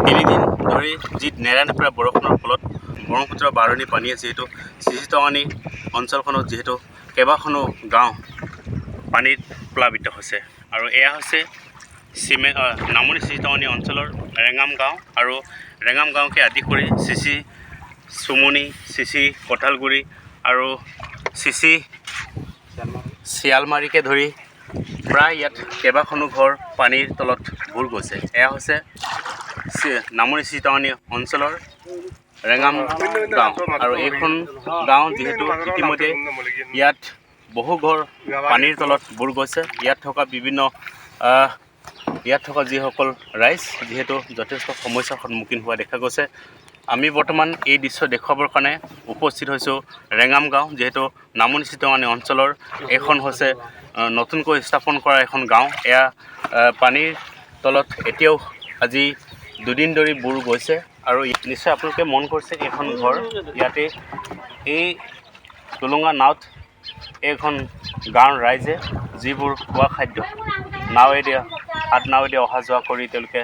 তিনিদিন ধৰি যি নেৰানেপেৰা বৰষুণৰ ফলত ব্ৰহ্মপুত্ৰ বাঢ়নি পানীয়ে যিহেতু চিচিটঙানী অঞ্চলখনত যিহেতু কেইবাখনো গাঁও পানীত প্লাবিত হৈছে আৰু এয়া হৈছে নামনি চিচিটঙানী অঞ্চলৰ ৰেঙাম গাঁও আৰু ৰেঙাম গাঁওকে আদি কৰি চিচি চুমনি চিচি কঁঠালগুৰি আৰু চিচি শিয়ালমাৰীকে ধৰি প্ৰায় ইয়াত কেইবাখনো ঘৰ পানীৰ তলত বুৰ গৈছে। এয়া হৈছে নামনি চিচিটঙানী অঞ্চলৰ ৰেঙাম গাঁও আৰু এইখন গাঁও যিহেতু ইতিমধ্যে ইয়াত বহু ঘৰ পানীৰ তলত বুৰ গৈছে। ইয়াত থকা যিসকল ৰাইজ যিহেতু যথেষ্ট সমস্যাৰ সন্মুখীন হোৱা দেখা গৈছে। আমি বৰ্তমান এই দৃশ্য দেখুৱাবৰ কাৰণে উপস্থিত হৈছোঁ ৰেঙাম গাঁও, যিহেতু নামনি চিচিটঙানী অঞ্চলৰ এইখন হৈছে নতুনকৈ স্থাপন কৰা এখন গাঁও। এয়া পানীৰ তলত এতিয়াও আজি দুদিন ধৰি বুৰ গৈছে আৰু নিশ্চয় আপোনালোকে মন কৰিছে এইখন ঘৰ ইয়াতে এই টুলুঙা নাওত এইখন গাঁৱৰ ৰাইজে যিবোৰ খোৱা খাদ্য নাৱেদি অহা যোৱা কৰি তেওঁলোকে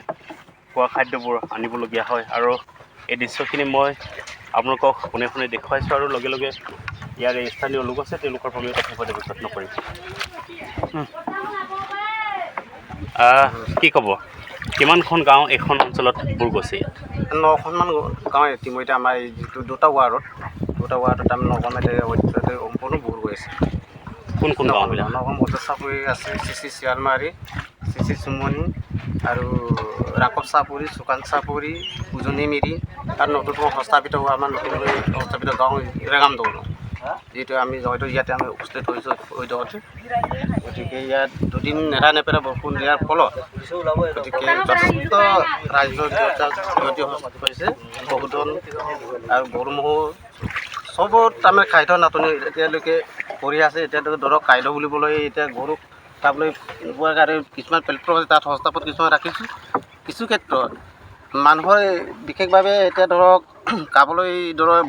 খোৱা খাদ্যবোৰ আনিবলগীয়া হয় আৰু এই দৃশ্যখিনি মই আপোনালোকক শুনে শুনে দেখুৱাইছোঁ আৰু লগে লগে ইয়াৰ এই স্থানীয় লোক আছে তেওঁলোকৰ পৰা কথা পাতিব যত্ন কৰিম। কি ক'ব, কিমানখন গাঁও এইখন অঞ্চলত বুৰ গৈছে? ইয়াত 9খনমান গাঁও ইতিমধ্যে আমাৰ এই যিটো দুটা ৱাৰ্ডত আমি 9খন সম্পূৰ্ণ বুৰ গৈ আছে। কোন কোন গাঁওবিলাক? নগাঁও মজা চাপৰি আছে, চিচি শিয়ালমাৰী, চিচি চুমনি আৰু ৰাকব চাপৰি, চুকান চাপৰি, উজনি মিৰি আৰু নতুনকৈ সংস্থাপিত হোৱা আমাৰ নতুনকৈ সংস্থাপিত গাঁও ৰেঙাম দৌল, যিহেতু আমি হয়তো ইয়াতে আমি উপস্থিত হৈছোঁ ঐদহতে। গতিকে ইয়াত দুদিন নেৰানেপেৰা বৰষুণ দিয়াৰ ফলত গতিকে যথেষ্ট ৰাইজৰ ক্ষতি হৈছে। পশুধন আৰু গৰু ম'হ চবত তাৰমানে খাদ্য নাটনি এতিয়ালৈকে কৰি আছে। এতিয়ালৈকে ধৰক খাদ্য বুলিবলৈ এতিয়া গৰুক খাবলৈ নোপোৱাৰ কাৰণে কিছুমান প্লেটফৰ্ম তাত সংস্থাপন কিছুমান ৰাখিছোঁ। কিছু ক্ষেত্ৰত মানুহৰ বিশেষভাৱে এতিয়া ধৰক খাবলৈ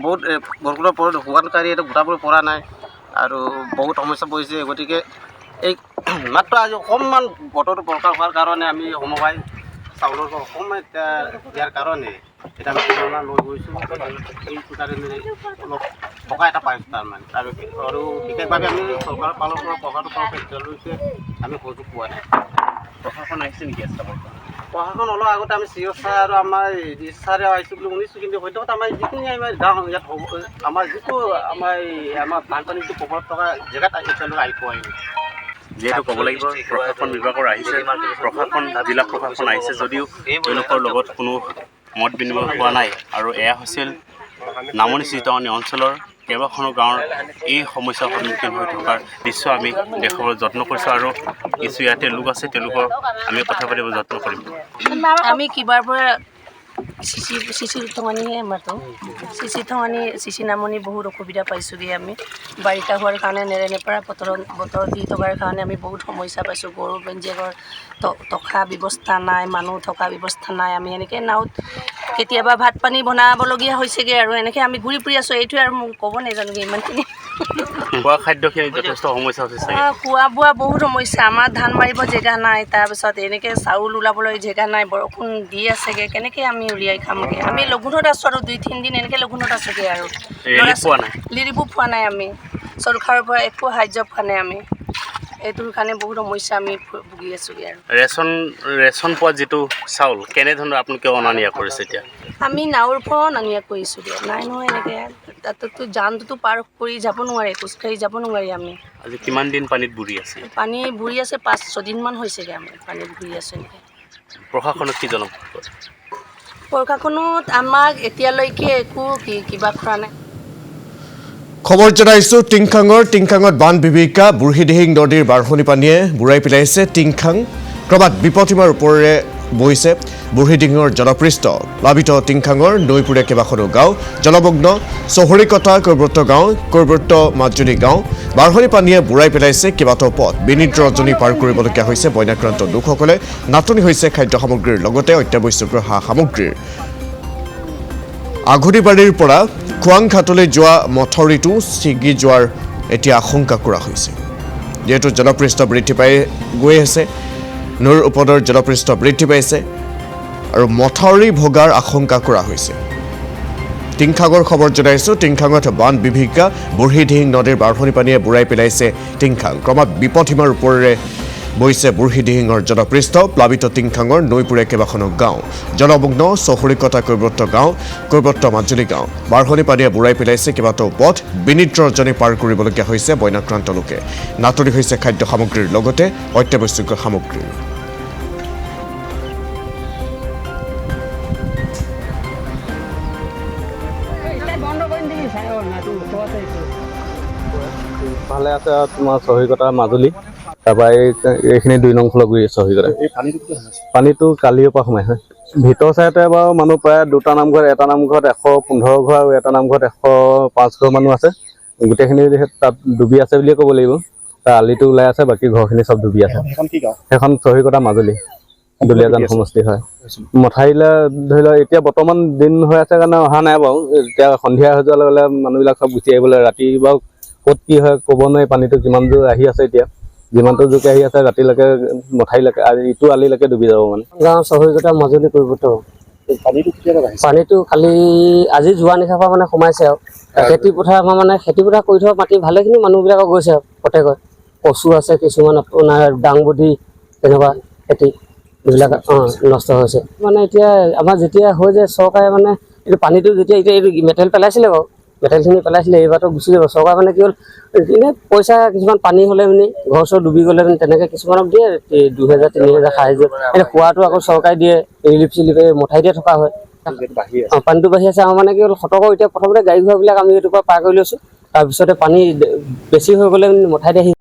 বহুত বৰষুণৰ ওপৰত শুকানকাৰী এইটো গোটাবলৈ পৰা নাই আৰু বহুত সমস্যা পৰিছে। গতিকে এই মাত্ৰ আজি অকণমান বতৰটো প্ৰকাশ হোৱাৰ কাৰণে আমি সমবায় চাউলৰ অকণমান এতিয়া দিয়াৰ কাৰণে এতিয়া আমি তুলনা লৈ গৈছোঁ। সেইটো কাৰণে অলপ সকাহ এটা পাইছোঁ তাৰমানে আৰু বিশেষভাৱে আমি চৰকাৰৰ ফালৰ পৰা এতিয়ালৈকে আমি সুযোগ পোৱা নাই। প্ৰশাসন আহিছে নেকি? প্ৰশাসন অলপ আগতে আমি চি অ' ছাৰ আৰু আমাৰ ডি ছাৰে আহিছোঁ বুলি শুনিছোঁ, কিন্তু সদ্যহতে আমাৰ যিখিনি আমাৰ গাঁও ইয়াত আমাৰ যিটো আমাৰ বানপানী যিটো প্ৰভাৱ থকা জেগাত এতিয়ালৈকে আহি পোৱাই নাই। যিহেতু ক'ব লাগিব প্ৰশাসন বিভাগৰ আহিছে, জিলা প্ৰশাসন আহিছে যদিও তেওঁলোকৰ লগত কোনো মত বিনিময় হোৱা নাই আৰু এয়া হৈছিল নামনি চিচিটঙানী অঞ্চলৰ কেইবাখনো গাঁৱৰ এই সমস্যাৰ সন্মুখীন হৈ থকাৰ দৃশ্য আমি দেখুৱাবলৈ যত্ন কৰিছোঁ আৰু কিছু ইয়াতে লোক আছে তেওঁলোকৰ আমি কথা পাতিব যত্ন কৰিম। আমি কিবাৰ পৰা চিচিটঙানীহে মাতো। চিচি নামনি বহুত অসুবিধা পাইছোঁগৈ। আমি বাৰিষা হোৱাৰ কাৰণে নেৰানেপেৰা বতৰ দি থকাৰ কাৰণে আমি বহুত সমস্যা পাইছোঁ। গৰু বেঞ্জেকৰ থকা ব্যৱস্থা নাই, মানুহ থকা ব্যৱস্থা নাই। আমি এনেকৈ নাওত কেতিয়াবা ভাত পানী বনাবলগীয়া হৈছেগৈ আৰু এনেকৈ আমি ঘূৰি ফুৰি আছোঁ। এইটোৱে আৰু মোক ক'ব নাজানোগৈ ইমানখিনি। খোৱা খাদ্যখিনি যথেষ্ট সমস্যা হৈছে। খোৱা বোৱা বহুত সমস্যা। আমাৰ ধান মাৰিব জেগা নাই, তাৰপিছত এনেকৈ চাউল ওলাবলৈ জেগা নাই। বৰষুণ দি আছেগৈ, কেনেকৈ আমি উলিয়াই খামগৈ? আমি লঘোণত আছোঁ আৰু 2-3 দিন এনেকৈ লঘোণত আছোঁগৈ আৰু ৰিলিফো পোৱা নাই। আমি চৰকাৰৰ পৰা একো সাহাৰ্য পোৱা নাই। আমি এইটোৰ কাৰণে বহুত সমস্যা আমি ভুগি আছোঁগৈ আৰু ৰেচন পোৱা যিটো চাউল কেনেধৰণৰ আপোনালোকে অনা নিয়া কৰিছে? এতিয়া আমি নাৱৰ পৰা অনা নিয়া কৰিছোঁগৈ। নাই নহয় এনেকৈ তাতেতো জানটোতো পাৰ কৰি যাব নোৱাৰে, খোজকাঢ়ি যাব নোৱাৰি। আমি আজি কিমান দিন পানীত বুৰি আছে? পানী বুৰি আছে 5-6 দিনমান হৈছেগৈ। আমি পানীত বুৰি আছোঁ এনেকৈ। প্ৰশাসনক কি জনাব? প্ৰশাসনত আমাক এতিয়ালৈকে একো কিবা কৰা নাই। খবৰ জনাইছোঁ টিংখাঙত বান বিভীষিকা। বুঢ়ীদিহিং নদীৰ বাঢ়নি পানীয়ে বুৰাই পেলাইছে টিংখাং। ক্ৰমাৎ বিপদসীমাৰ ওপৰেৰে বৈছে বুঢ়ীদিহিঙৰ জলপৃষ্ঠ। প্লাবিত টিংখাঙৰ নৈপুৰে কেইবাখনো গাঁও জলমগ্ন। চহৰীকটা কৈবৰ্ত গাঁও, কৈবৰ্ত মাজুলী গাঁও। বাঢ়নি পানীয়ে বুৰাই পেলাইছে কেইবাটাও পথ। বিনিদ্ৰ ৰজনী পাৰ কৰিবলগীয়া হৈছে বন্যাক্ৰান্ত লোকসকলে। নাটনি হৈছে খাদ্য সামগ্ৰীৰ লগতে অত্যাৱশ্যকীয় সা সামগ্ৰীৰ। আঘুনিবাৰীৰ পৰা খোৱাংঘাটলৈ যোৱা মথৰিটো ছিগি যোৱাৰ এতিয়া আশংকা কৰা হৈছে। যেহেতু জলপৃষ্ঠ বৃদ্ধি পাই গৈ আছে, নৈৰ ওপৰৰ জলপৃষ্ঠ বৃদ্ধি পাইছে, আৰু মথাউৰি ভগাৰ আশংকা কৰা হৈছে। টিংখাঙৰ খবৰ জনাইছোঁ। টিংখাঙত বান বিভীষিকা, বুঢ়ীদিহিং নদীৰ বাঢ়নি পানীয়ে বুৰাই পেলাইছে টিংখাং। ক্ৰমাৎ বিপদসীমাৰ ওপৰেৰে বৈছে বুঢ়ীদিহিঙৰ জলপৃষ্ঠ। প্লাবিত টিংখাঙৰ নৈপুৰে কেইবাখনো গাঁও জলমগ্ন। চহৰীকতা কৈৱৰ্ত মাজুলী গাঁও। বাঢ়নি পানীয়ে বুৰাই পেলাইছে কেইবাটাও পথ। বিনিদ্ৰজনী পাৰ কৰিবলগীয়া হৈছে বন্যাক্ৰান্ত লোকে। নাটনি হৈছে খাদ্য সামগ্ৰীৰ লগতে অত্যাৱশ্যকীয় সামগ্ৰীৰ। ভালে আছে আৰু তোমাৰ চহৰীকতা মাজুলী তাৰপৰা এইখিনি 2 নং ফলগুৰি চহৰীকতা। পানীটো কালিৰ পৰা সোমাইছে ভিতৰ চাইডে বাৰু মানুহ প্ৰায় 2টা নামঘৰ, এটা নামঘৰত 115 ঘৰ আৰু এটা নামঘৰত 105 ঘৰ মানুহ আছে। গোটেইখিনি তাত ডুবি আছে বুলিয়ে ক'ব লাগিব। তাৰ আলিটো ওলাই আছে, বাকী ঘৰখিনি চব ডুবি আছে। সেইখন চহৰীকতা মাজুলী দুলীয়াজান সমষ্টি হয়। মথাৰিলে ধৰি লওক এতিয়া বৰ্তমান দিন হৈ আছে কাৰণে অহা নাই বাৰু। এতিয়া সন্ধিয়া হৈ যোৱাৰ লগে লগে মানুহবিলাক চব গুচি আহিবলৈ, ৰাতি বাৰু ক'ত কি হয় ক'ব নোৱাৰি। পানীটো কিমান দূৰ আহি আছে, এতিয়া যিমানটো জোৰকৈ আহি আছে ৰাতিলৈকে মথাৰিলৈকে ইটো আলিলৈকে ডুবি যাব। মানে গাঁৱৰ চহৰীকতা মাজুলী কৈৱৰ্ত পানীটো কালি আজি যোৱা নিশাৰ পৰা মানে সোমাইছে আৰু খেতি পথাৰ আমাৰ মানে খেতি পথাৰ কৰি থকা মাটি ভালেখিনি মানুহবিলাকৰ গৈছে আৰু প্ৰত্যেকত। কচু আছে, কিছুমান আপোনাৰ দাংবডি, তেনেকুৱা খেতি এইবিলাক নষ্ট হৈছে। মানে এতিয়া আমাৰ যেতিয়া হৈ যায় চৰকাৰে মানে এইটো পানীটো যেতিয়া এতিয়া এইটো মেটেল পেলাইছিলে বাৰু, মেটেলখিনি পেলাইছিলে, এইবাৰতো গুচি যাব। চৰকাৰে মানে কি হ'ল এনেই পইচা কিছুমান পানী হ'লে মানে ঘৰ চৰ ডুবি গ'লে মানে তেনেকৈ কিছুমানক দিয়ে 2000 3000 সাহায্য। এতিয়া খোৱাটো আকৌ চৰকাৰে দিয়ে, ৰিলিফ চিলিফ মথাৰিতে থকা হয়। পানীটো বাঢ়ি আছে। আমাৰ মানে কি হ'ল সতৰ্ক এতিয়া প্ৰথমতে গাড়ী ঘোঁৰাবিলাক আমি এইটোৰ পৰা পাৰ কৰি লৈছোঁ। তাৰপিছতে পানী বেছি হৈ গ'লে মথাৰিতে আহি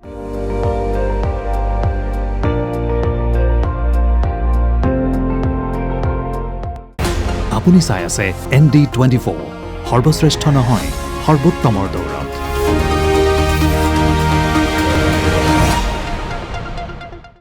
আপুনি চাই আছে ND24 সৰ্বশ্ৰেষ্ঠ নহয় সৰ্বোত্তমৰ দৌৰ।